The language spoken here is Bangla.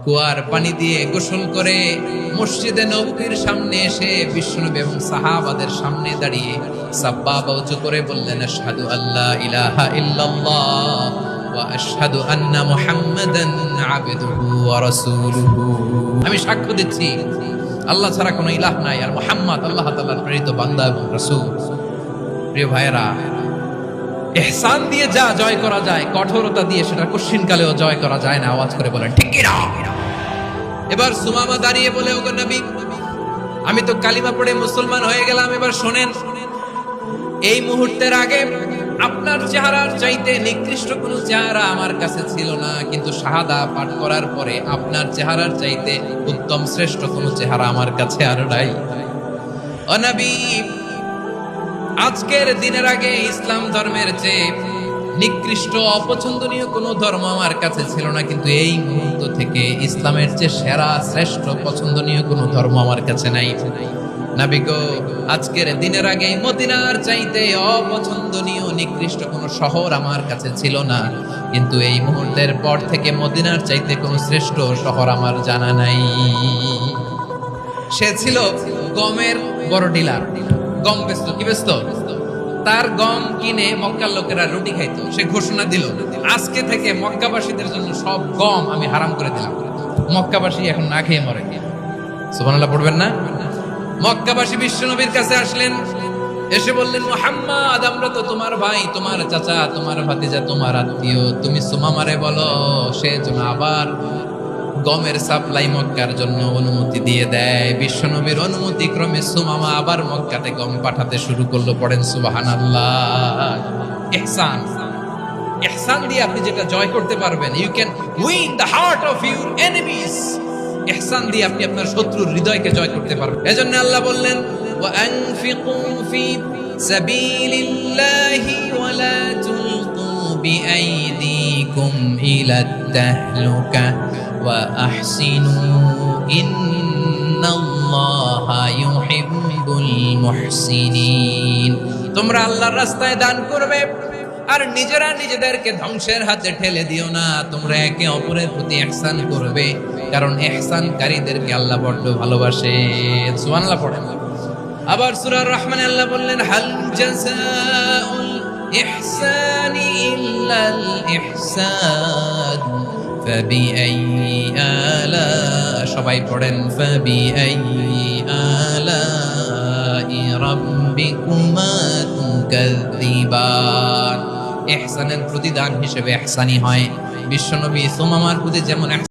কুয়ার পানি দিয়ে গোসল করে মসজিদে নববীর সামনে এসে বিশ্বনবী এবং সাহাবাদের সামনে দাঁড়িয়ে সাব্বাবা উঁচু করে বললেন, আশহাদু আল্লা ইলাহা ইল্লাল্লাহ ওয়া আশহাদু আন্না মুহাম্মাদান আবদুহু ওয়া রাসূলুহু। আমি সাক্ষ্য দিচ্ছি আল্লাহ ছাড়া কোনো ইলাহ নাই, আর মুহাম্মদ আল্লাহ তাআলার প্রেরিত বান্দা এবং রাসূল। প্রিয় ভাইয়েরা, ইহসান দিয়ে যা জয় করা যায়, কঠোরতা দিয়ে সেটা কঠিনকালেও জয় করা যায় না। আওয়াজ করে বলেন ঠিক কি না? এবার সুমামা দাঁড়িয়ে বলে, ওগো নবী, আমি তো কালিমা পড়ে মুসলমান হয়ে গেলাম, এবার শোনেন, এই মুহূর্তের আগে আপনার চেহারার চাইতে নিকৃষ্ট কোনো চেহারা আমার কাছে ছিল না, কিন্তু শাহাদা পাঠ করার পরে আপনার চেহারার চাইতে উত্তম শ্রেষ্ঠ কোনো চেহারা আমার কাছে আর নাই। ও নবী, আজকের দিনের আগে ইসলাম ধর্মের চেয়ে নিকৃষ্ট অপছন্দনীয় কোনো ধর্ম আমার কাছে ছিল না, কিন্তু এই মুহূর্ত থেকে ইসলামের চেয়ে সেরা শ্রেষ্ঠ পছন্দনীয় কোনো ধর্ম আমার কাছে নাই। নবী গো, আজকের দিনের আগে মদিনার চাইতে অপছন্দনীয় নিকৃষ্ট কোনো শহর আমার কাছে ছিল না, কিন্তু এই মুহূর্তের পর থেকে মদিনার চাইতে কোনো শ্রেষ্ঠ শহর আমার জানা নাই। সে ছিল গমের বড় ডিলার, গম বেচতো। কি বেচতো? তার গম কিনে মক্কার লোকেরা রুটি খাইতো। সে ঘোষণা দিল, আজকে থেকে মক্কাবাসীদের জন্য সব গম আমি হারাম করে দিলাম, মক্কাবাসী এখন না খেয়ে মরে। সুবহানাল্লাহ পড়বেন না? মক্কাবাসী বিশ্বনবীর কাছে আসলেন, এসে বললেন, মুহাম্মদ, আমরা তো তোমার ভাই, তোমার চাচা, তোমার ভাতিজা, তোমার আত্মীয়, তুমি সুমামারে বলো সে যেন আবার গমের সাপ্লাই মক্কার জন্য অনুমতি দিয়ে দেয়। বিশ্বনবীর অনুমতি ক্রমে সুমামা আবার মক্কাতে গম পাঠাতে শুরু করলো। পড়েন সুবহানাল্লাহ। ইহসান, ইহসান দিয়ে আপনি যেটা জয় করতে পারবেন, you can win the heart of your enemies. ইহসান দিয়ে আপনি আপনার শত্রুর হৃদয়কে জয় করতে পারবেন। এজন্য আল্লাহ বললেন, ওয়া আনফিকু ফি সাবিলিল্লাহি ওয়া লা তুলকু বিআইদিকুম ইলাত তাহলুকা ওয়া আহসিনু ইন্নাল্লাহা ইউহিব্বুল মুহসিনিন। তোমরা আল্লাহর রাস্তায় দান করবে আর নিজেরা নিজেদেরকে ধ্বংসের হাতে ঠেলে দিও না। তোমরা একে অপরের প্রতি ইহসান করবে, কারণ ইহসানকারীদেরকে আল্লাহ বড় ভালোবাসে। সুবহানাল্লাহ পড়েন। আবার সূরা রহমানে আল্লাহ বললেন, হাল জাযাউল ইহসানি ইল্লাল ইহসান ফাবিআইয়ি আলা, সবাই পড়েন, ফাবিআইয়ি আলাই রাব্বিকুমা তুকাযযিবান। ইহসানের প্রতিদান হিসেবে ইহসানি হয়। বিশ্বনবী সুমামার প্রতি যেমন